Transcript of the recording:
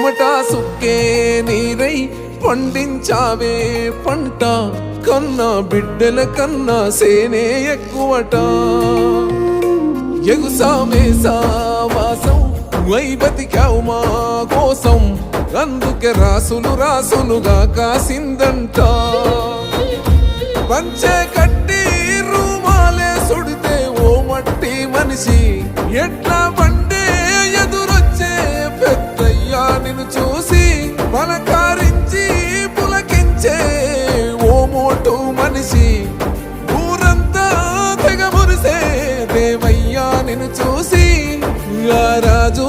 చెమట సుక్కే నీరై పండించావే పంట కన్నా బిడ్డల కన్నా సేనే ఎక్కువట ఎగుసామేసా వాసం వై బతికావు మా కోసం అందుకే రాసులు రాసులుగా కాసిందంట పంచే కట్టి రూమాలే సుడితే ఓ మట్టి మనిషి ఎట్లా బండే ఎదురొచ్చే పెద్దయ్యా నిన్ను చూసి పలకారించి పులకించే ఓ మోటు మనిషి ఊరంతా తెగ మురిసే దేవయ్యా నిన్ను చూసి ఆ రాజు